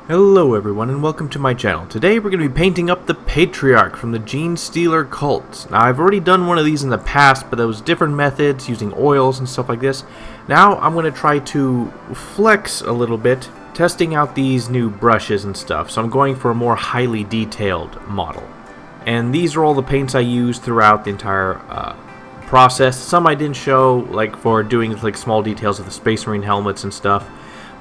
Hello everyone and welcome to my channel. Today we're going to be painting up the Patriarch from the Genestealer Cults. Now I've already done one of these in the past, but there was different methods using oils and stuff like this. Now I'm going to try to flex a little bit, testing out these new brushes and stuff. So I'm going for a more highly detailed model. And these are all the paints I used throughout the entire process. Some I didn't show, like for doing like small details of the Space Marine helmets and stuff.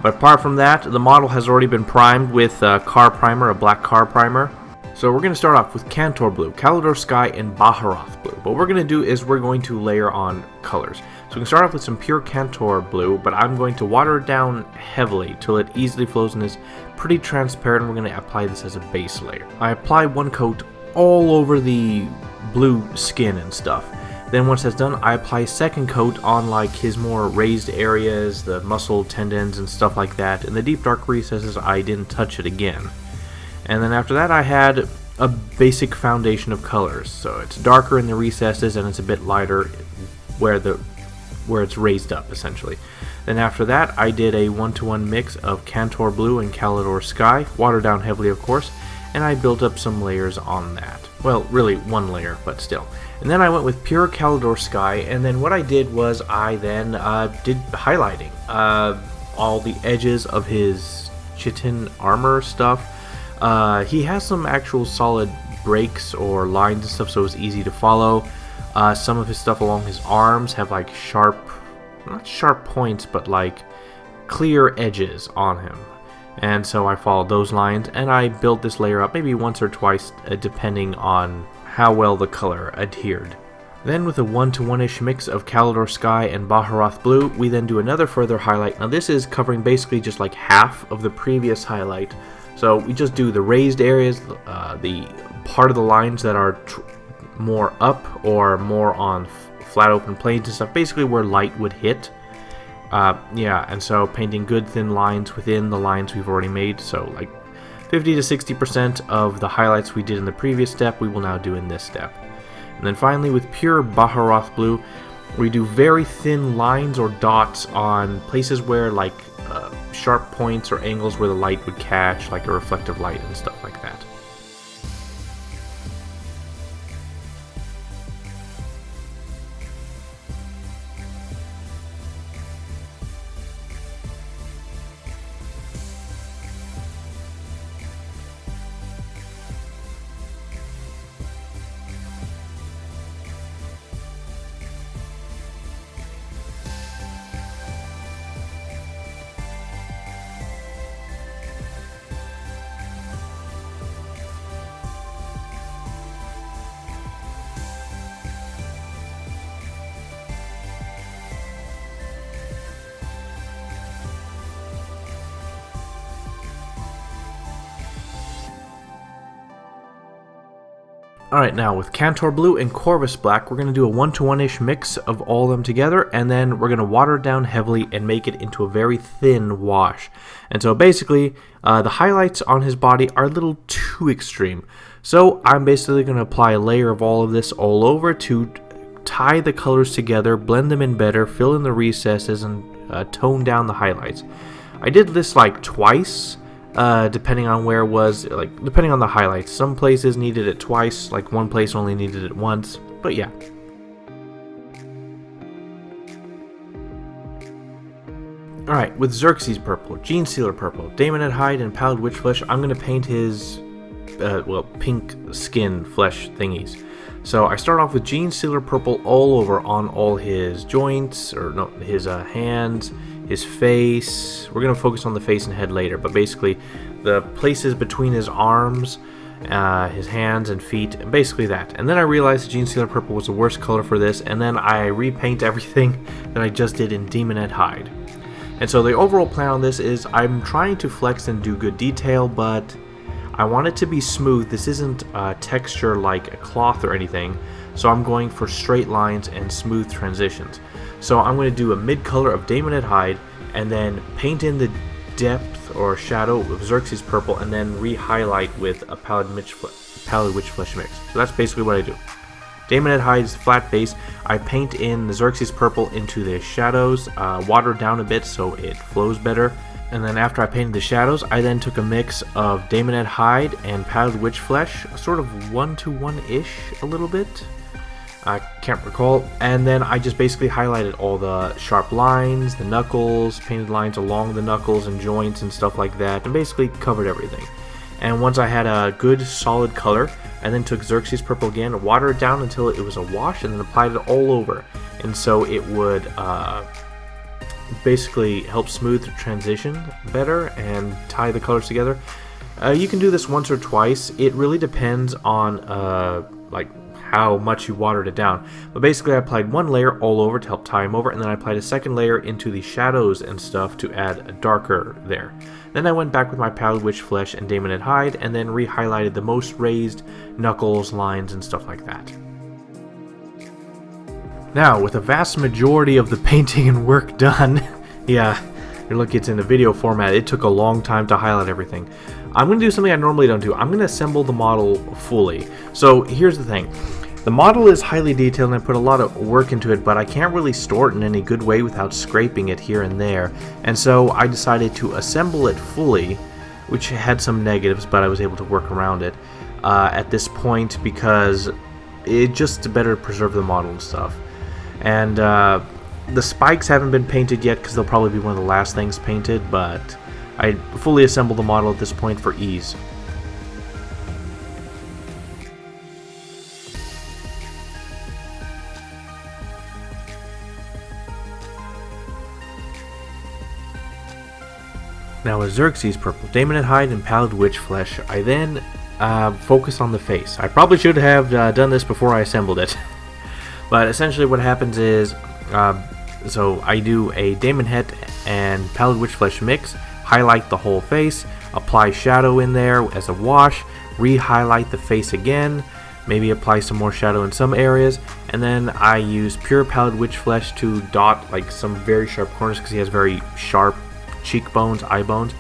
But apart from that, the model has already been primed with a car primer, a black car primer. So we're going to start off with Cantor Blue, Calidor Sky, and Baharoth Blue. What we're going to do is we're going to layer on colors. So we can start off with some pure Cantor Blue, but I'm going to water it down heavily till it easily flows and is pretty transparent. We're going to apply this as a base layer. I apply one coat all over the blue skin and stuff. Then once that's done, I apply a second coat on like his more raised areas, the muscle tendons and stuff like that. In the deep dark recesses, I didn't touch it again. And then after that, I had a basic foundation of colors. So it's darker in the recesses and it's a bit lighter where it's raised up essentially. Then after that, I did a 1-to-1 mix of Cantor Blue and Calidor Sky, watered down heavily of course, and I built up some layers on that. Well, really one layer, but still. And then I went with pure Calidor Sky, and then what I did was I then did highlighting all the edges of his chitin armor stuff. He has some actual solid breaks or lines and stuff, so it's easy to follow. Some of his stuff along his arms have like not sharp points, but like clear edges on him. And so I followed those lines, and I built this layer up maybe once or twice, depending on how well the color adhered. Then with a 1-to-1-ish mix of Calidor Sky and Baharoth Blue, we then do another further highlight. Now this is covering basically just like half of the previous highlight. So we just do the raised areas, the part of the lines that are more up or more on flat open planes and stuff, basically where light would hit. And so painting good thin lines within the lines we've already made, so like 50 to 60% of the highlights we did in the previous step we will now do in this step. And then finally with pure Baharoth Blue, we do very thin lines or dots on places where like sharp points or angles where the light would catch, like a reflective light and stuff like that. Alright, now with Cantor Blue and Corvus Black, we're going to do a 1-to-1-ish mix of all of them together, and then we're going to water it down heavily and make it into a very thin wash. And so basically, the highlights on his body are a little too extreme. So I'm basically going to apply a layer of all of this all over to tie the colors together, blend them in better, fill in the recesses, and tone down the highlights. I did this like twice. Depending on where it was, like depending on the highlights. Some places needed it twice, like one place only needed it once, but yeah. Alright, with Xerxes Purple, Genestealer Purple, Daemonette Hide, and Pallid Witch Flesh, I'm going to paint his, pink skin flesh thingies. So I start off with Genestealer Purple all over on all his joints, or no, his hands, his face. We're going to focus on the face and head later, but basically the places between his arms, his hands and feet, and basically that. And then I realized Genestealer Purple was the worst color for this, and then I repaint everything that I just did in Daemonette Hide. And so the overall plan on this is I'm trying to flex and do good detail, but I want it to be smooth. This isn't texture like a cloth or anything, so I'm going for straight lines and smooth transitions. So I'm going to do a mid-color of Daemonette Hide, and then paint in the depth or shadow of Xerxes Purple, and then re-highlight with a Pallid Witch Flesh mix. So that's basically what I do. Daemonette Hide's flat base, I paint in the Xerxes Purple into the shadows, water down a bit so it flows better, And then after I painted the shadows, I then took a mix of Daemonette hide and powdered witch flesh, sort of 1-to-1-ish a little bit. I can't recall. And then I just basically highlighted all the sharp lines, the knuckles, painted lines along the knuckles and joints and stuff like that, and basically covered everything. And once I had a good solid color, I then took Xerxes purple again, watered it down until it was a wash, and then applied it all over. And so it would basically help smooth the transition better and tie the colors together. You can do this once or twice. It really depends on like how much you watered it down. But basically I applied one layer all over to help tie them over, and then I applied a second layer into the shadows and stuff to add a darker there. Then I went back with my powdered witch flesh and Daemonette hide, and then re-highlighted the most raised knuckles, lines, and stuff like that. Now, with a vast majority of the painting and work done, yeah, you're lucky it's in a video format, it took a long time to highlight everything. I'm going to do something I normally don't do. I'm going to assemble the model fully. So here's the thing. The model is highly detailed and I put a lot of work into it, but I can't really store it in any good way without scraping it here and there. And so I decided to assemble it fully, which had some negatives, but I was able to work around it at this point because it just better preserve the model and stuff. And the spikes haven't been painted yet because they'll probably be one of the last things painted, but I fully assembled the model at this point for ease. Now with Xerxes purple, Daemonette hide, and powdered witch flesh, I then focus on the face. I probably should have done this before I assembled it. But essentially what happens is, so I do a Daemonette and powdered witch flesh mix, highlight the whole face, apply shadow in there as a wash, re-highlight the face again, maybe apply some more shadow in some areas, and then I use pure powdered witch flesh to dot like some very sharp corners because he has very sharp cheekbones, eye bones.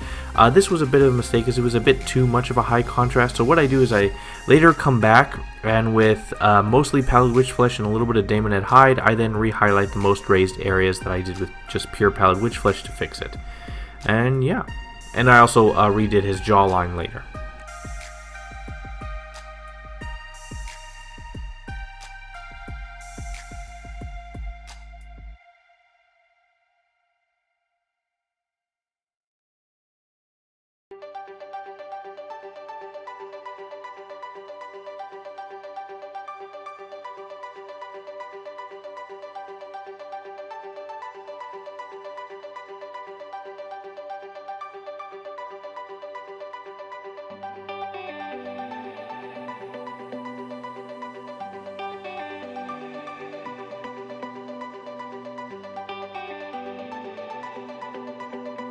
This was a bit of a mistake because it was a bit too much of a high contrast, so what I do is I later come back and with mostly powdered witch flesh and a little bit of Daemonette hide, I then re-highlight the most raised areas that I did with just pure powdered witch flesh to fix it. And yeah, and I also redid his jawline later.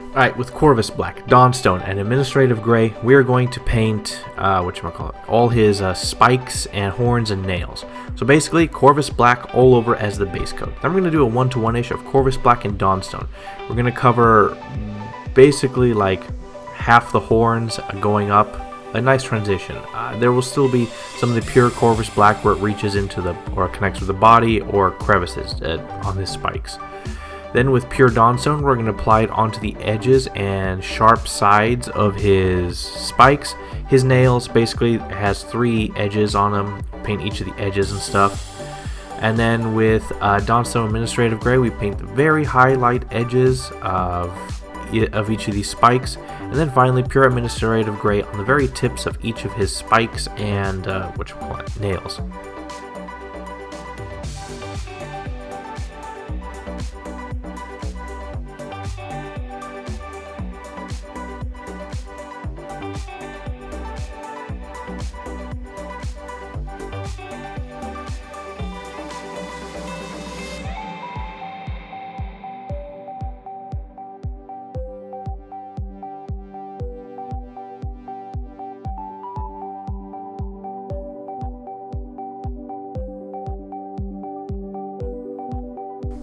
Alright, with Corvus Black, Dawnstone, and Administrative Gray, we are going to paint, all his spikes and horns and nails. So basically, Corvus Black all over as the base coat. Then we're going to do a 1-to-1-ish of Corvus Black and Dawnstone. We're going to cover basically like half the horns going up, a nice transition. There will still be some of the pure Corvus Black where it reaches into the, or connects with the body, or crevices on his spikes. Then with pure Dawnstone, we're going to apply it onto the edges and sharp sides of his spikes. His nails basically has 3 edges on them, paint each of the edges and stuff. And then with Dawnstone Administrative Gray, we paint the very highlight edges of each of these spikes. And then finally pure Administrative Gray on the very tips of each of his spikes and nails.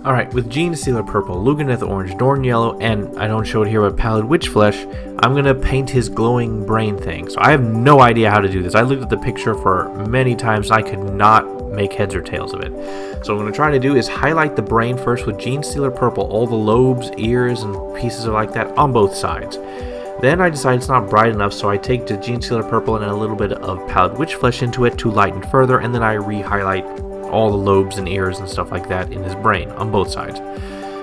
Alright, with Genestealer Purple, Luganeth Orange, Dorn Yellow, and I don't show it here but Pallid Witch Flesh, I'm going to paint his glowing brain thing. So I have no idea how to do this. I looked at the picture for many times, I could not make heads or tails of it. So what I'm going to try to do is highlight the brain first with Genestealer Purple, all the lobes, ears, and pieces like that on both sides. Then I decide it's not bright enough, so I take the Genestealer Purple and a little bit of Pallid Witch Flesh into it to lighten further, and then I re-highlight all the lobes and ears and stuff like that in his brain on both sides.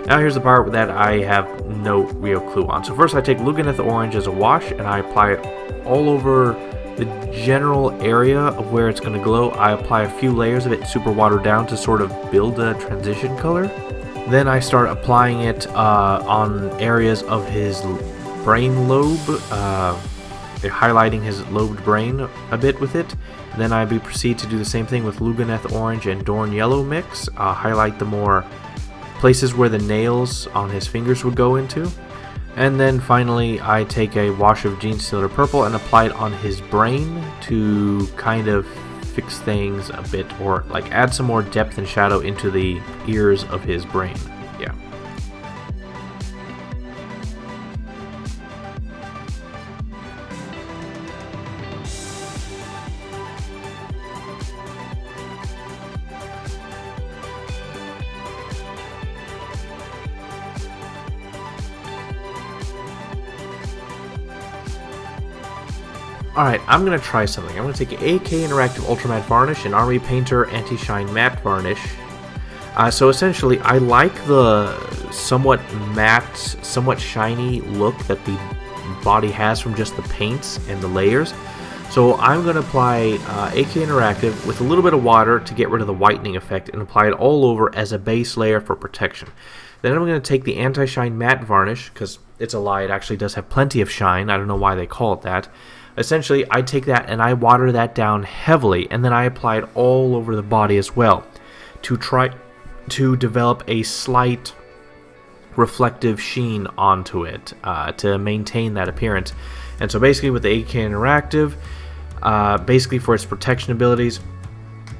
Now here's the part that I have no real clue on. So first I take Luganeth Orange as a wash and I apply it all over the general area of where it's going to glow. I apply a few layers of it super watered down to sort of build a transition color. Then I start applying it on areas of his brain lobe, highlighting his lobed brain a bit with it. Then I proceed to do the same thing with Luganeth Orange and Dorn Yellow mix, highlight the more places where the nails on his fingers would go into. And then finally I take a wash of Genestealer Purple and apply it on his brain to kind of fix things a bit, or like add some more depth and shadow into the ears of his brain. Yeah. Alright, I'm going to try something. I'm going to take AK Interactive Ultra Matte Varnish and Army Painter Anti-Shine Matte Varnish. So essentially, I like the somewhat matte, somewhat shiny look that the body has from just the paints and the layers. So I'm going to apply AK Interactive with a little bit of water to get rid of the whitening effect and apply it all over as a base layer for protection. Then I'm going to take the Anti-Shine Matte Varnish, because it's a lie, it actually does have plenty of shine. I don't know why they call it that. Essentially, I take that and I water that down heavily, and then I apply it all over the body as well to try to develop a slight reflective sheen onto it to maintain that appearance. And so basically with the AK Interactive, basically for its protection abilities,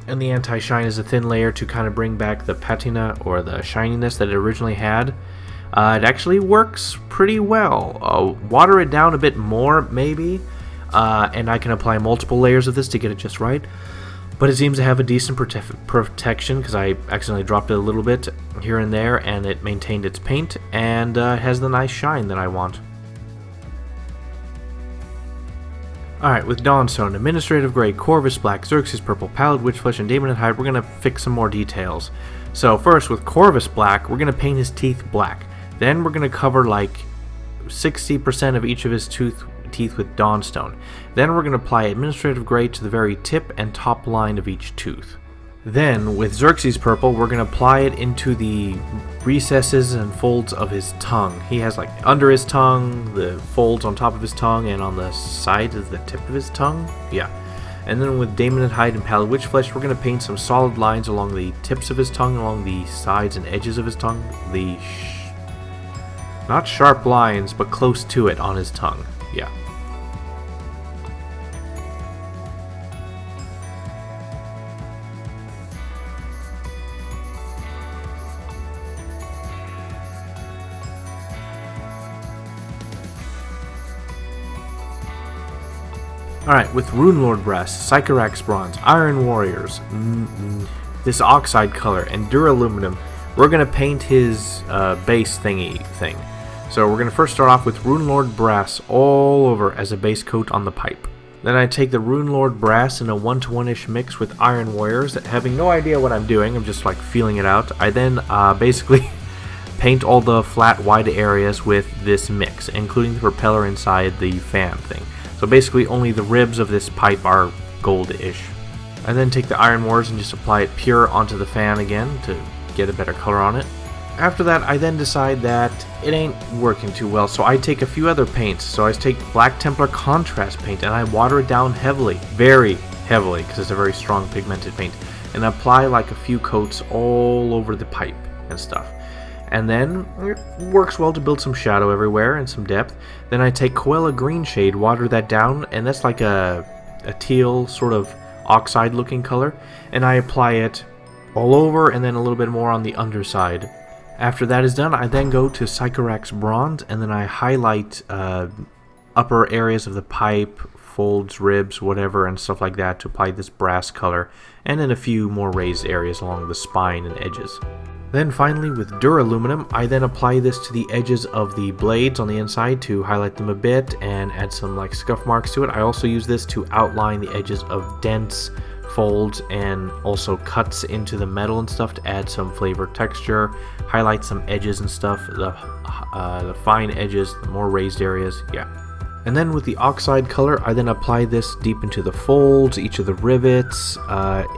and the anti-shine is a thin layer to kind of bring back the patina or the shininess that it originally had. It actually works pretty well. Water it down a bit more maybe, and I can apply multiple layers of this to get it just right. But it seems to have a decent protection, because I accidentally dropped it a little bit here and there, and it maintained its paint, and has the nice shine that I want. Alright, with Dawnstone, Administrative Grey, Corvus Black, Xerxes Purple, Pallid Witch Flesh, and Daemonid Hide, we're going to fix some more details. So first, with Corvus Black, we're going to paint his teeth black. Then we're going to cover like 60% of each of his teeth with Dawnstone. Then we're going to apply Administrative Grey to the very tip and top line of each tooth. Then, with Xerxes Purple, we're going to apply it into the recesses and folds of his tongue. He has like under his tongue, the folds on top of his tongue, and on the side of the tip of his tongue. Yeah. And then with Daemonid Hide and Pallid Witch Flesh, we're going to paint some solid lines along the tips of his tongue, along the sides and edges of his tongue. Not sharp lines, but close to it on his tongue. Yeah. Alright, with Runelord Brass, Sycorax Bronze, Iron Warriors, this Oxide color, and Duraluminum, we're going to paint his base thingy thing. So we're going to first start off with Runelord Brass all over as a base coat on the pipe. Then I take the Runelord Brass in a 1-to-1-ish mix with Iron Warriors, having no idea what I'm doing, I'm just like feeling it out. I then basically paint all the flat wide areas with this mix, including the propeller inside the fan thing. So basically only the ribs of this pipe are gold-ish. I then take the Iron Wars and just apply it pure onto the fan again to get a better color on it. After that, I then decide that it ain't working too well, so I take a few other paints. So I take Black Templar Contrast paint and I water it down heavily, very heavily, because it's a very strong pigmented paint, and apply like a few coats all over the pipe and stuff. And then it works well to build some shadow everywhere and some depth. Then I take Coella Green Shade, water that down, and that's like a teal sort of oxide looking color, and I apply it all over and then a little bit more on the underside. After that is done, I then go to Sycorax Bronze and then I highlight upper areas of the pipe, folds, ribs, whatever, and stuff like that to apply this brass color, and then a few more raised areas along the spine and edges. Then finally, with duraluminum, I then apply this to the edges of the blades on the inside to highlight them a bit and add some like scuff marks to it. I also use this to outline the edges of dents, folds, and also cuts into the metal and stuff to add some flavor, texture, highlight some edges and stuff, the fine edges, the more raised areas, yeah. And then with the oxide color, I then apply this deep into the folds, each of the rivets,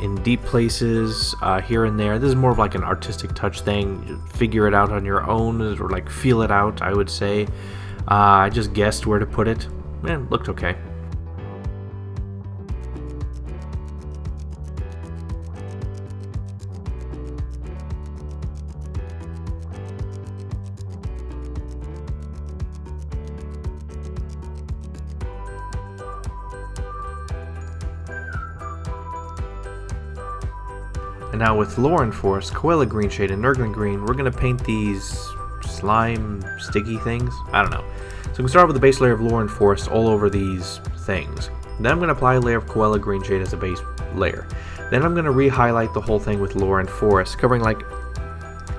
in deep places, here and there. This is more of like an artistic touch thing. You figure it out on your own, or like feel it out, I would say. I just guessed where to put it. It looked okay. And now with Lauren Forest, Koala Green Shade, and Nurgling Green, we're going to paint these slime sticky things. I don't know. So we can start with the base layer of Lauren Forest all over these things. Then I'm going to apply a layer of Koala Green Shade as a base layer. Then I'm going to re-highlight the whole thing with Lauren Forest, covering like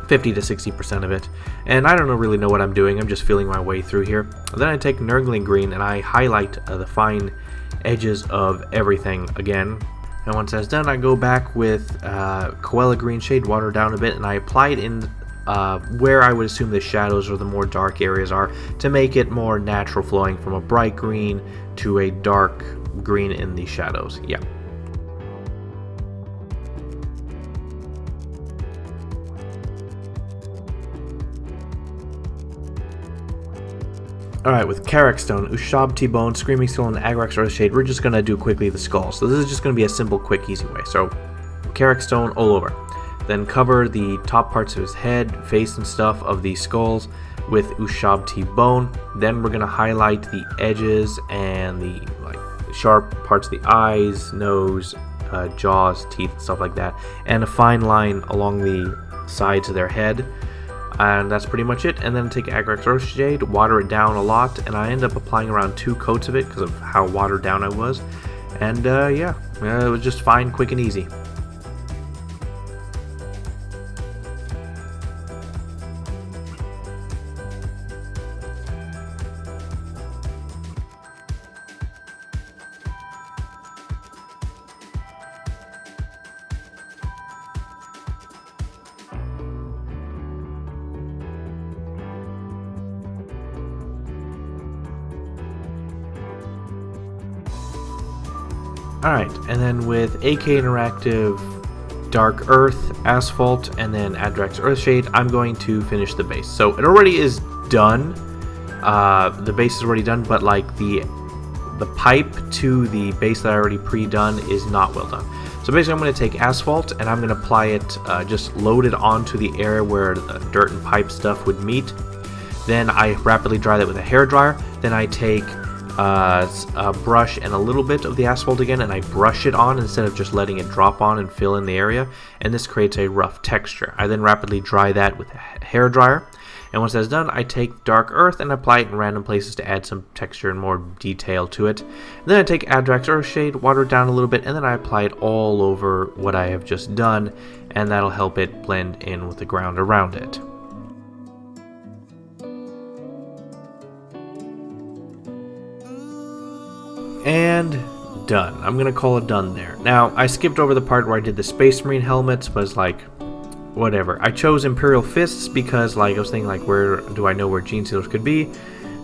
50 to 60% of it. And I don't really know what I'm doing. I'm just feeling my way through here. And then I take Nurgling Green and I highlight the fine edges of everything again. And once that's done, I go back with Koala Green Shade, water down a bit, and I apply it in where I would assume the shadows or the more dark areas are to make it more natural flowing from a bright green to a dark green in the shadows. Yeah. Alright, with Carrick Stone, Ushab T-Bone, Screaming Skull, and Agrax Earthshade, we're just going to do quickly the skulls. So this is just going to be a simple, quick, easy way. So, Carrick Stone all over. Then cover the top parts of his head, face, and stuff of these skulls with Ushab T-Bone. Then we're going to highlight the edges and the sharp parts of the eyes, nose, jaws, teeth, stuff like that. And a fine line along the sides of their head. And that's pretty much it. And then take Agrax Earthshade, water it down a lot, and I end up applying around 2 coats of it because of how watered down I was. And yeah, it was just fine, quick, and easy. Alright, and then with AK Interactive, Dark Earth, Asphalt, and then Agrax Earthshade, I'm going to finish the base. So it already is done. The base is already done, but like the pipe to the base that I already pre-done is not well done. So basically I'm going to take asphalt and I'm going to apply it, just load it onto the area where the dirt and pipe stuff would meet. Then I rapidly dry that with a hairdryer. Then I take a brush and a little bit of the asphalt again, and I brush it on instead of just letting it drop on and fill in the area, and this creates a rough texture. I then rapidly dry that with a hairdryer, and once that's done, I take Dark Earth and apply it in random places to add some texture and more detail to it. And then I take Agrax Earthshade, water it down a little bit, and then I apply it all over what I have just done, and that'll help it blend in with the ground around it. And done. I'm gonna call it done there. Now, I skipped over the part where I did the Space Marine helmets, but it's like, whatever. I chose Imperial Fists because, like, I was thinking, like, where do I know where Genestealers could be?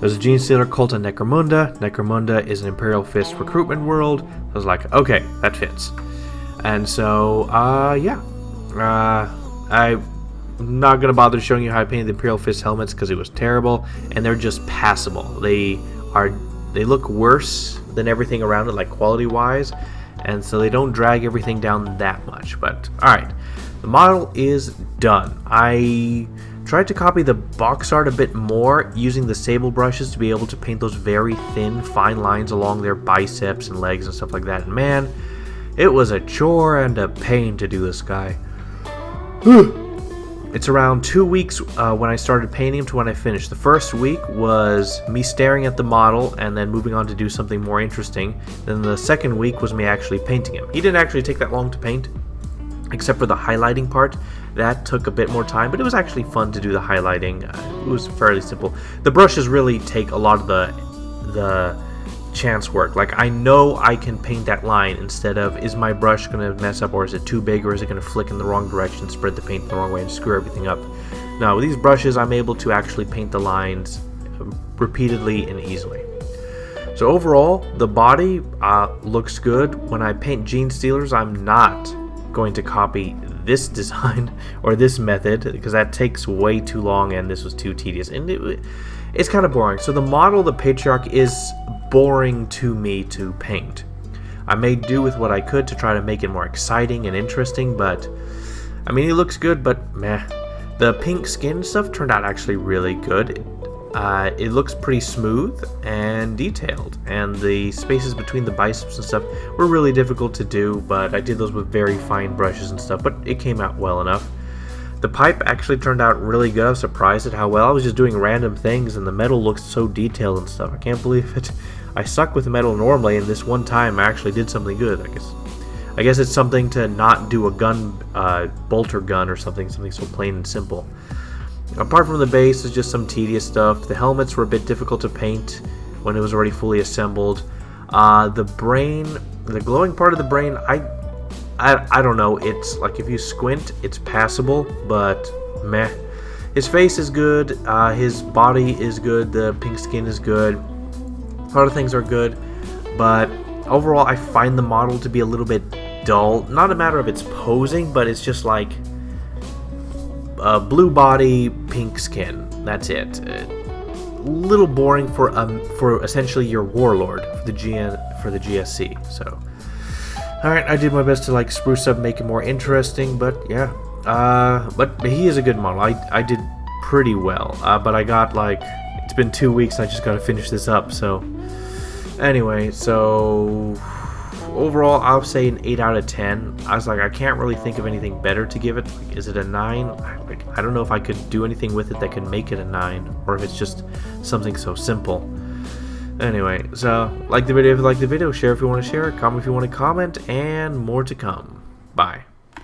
There's a Genestealer Cult in Necromunda. Necromunda is an Imperial Fist recruitment world. I was like, okay, that fits. And so, yeah. I'm not gonna bother showing you how I painted the Imperial Fist helmets because it was terrible, and they're just passable. They look worse than everything around it, like quality wise, and so they don't drag everything down that much. But alright, the model is done. I tried to copy the box art a bit more using the sable brushes to be able to paint those very thin, fine lines along their biceps and legs and stuff like that, and man, it was a chore and a pain to do this guy. It's around 2 weeks when I started painting him to when I finished. The first week was me staring at the model and then moving on to do something more interesting. Then the second week was me actually painting him. He didn't actually take that long to paint, except for the highlighting part. That took a bit more time, but it was actually fun to do the highlighting. It was fairly simple. The brushes really take a lot of the chance work. Like, I know I can paint that line instead of, is my brush going to mess up, or is it too big, or is it going to flick in the wrong direction, spread the paint the wrong way, and screw everything up. Now, with these brushes, I'm able to actually paint the lines repeatedly and easily. So overall, the body looks good. When I paint Genestealers, I'm not going to copy this design or this method, because that takes way too long and this was too tedious, and it's kind of boring. So the model, the Patriarch, is boring to me to paint. I made do with what I could to try to make it more exciting and interesting, but I mean, he looks good, but meh. The pink skin stuff turned out actually really good. It looks pretty smooth and detailed, and the spaces between the biceps and stuff were really difficult to do, but I did those with very fine brushes and stuff, but it came out well enough. The pipe actually turned out really good. I was surprised at how well. I was just doing random things, and the metal looked so detailed and stuff. I can't believe it. I suck with metal normally, and this one time I actually did something good. I guess it's something to not do a gun, bolter gun or something so plain and simple. Apart from the base, it's just some tedious stuff. The helmets were a bit difficult to paint when it was already fully assembled. The brain, the glowing part of the brain, I don't know. It's like, if you squint, it's passable, but meh. His face is good. His body is good. The pink skin is good. A lot of things are good, but overall, I find the model to be a little bit dull. Not a matter of its posing, but it's just like blue body, pink skin. That's it. A little boring for essentially your warlord for the GSC. So. Alright, I did my best to like spruce up, make it more interesting, but yeah. But he is a good model. I did pretty well. But I got like, it's been 2 weeks and I just gotta finish this up, so. Anyway, so overall I'll say an 8 out of 10. I was like, I can't really think of anything better to give it. Like, is it a 9? I don't know if I could do anything with it that could make it a 9, or if it's just something so simple. Anyway, so like the video if you like the video, share if you want to share, comment if you want to comment, and more to come. Bye.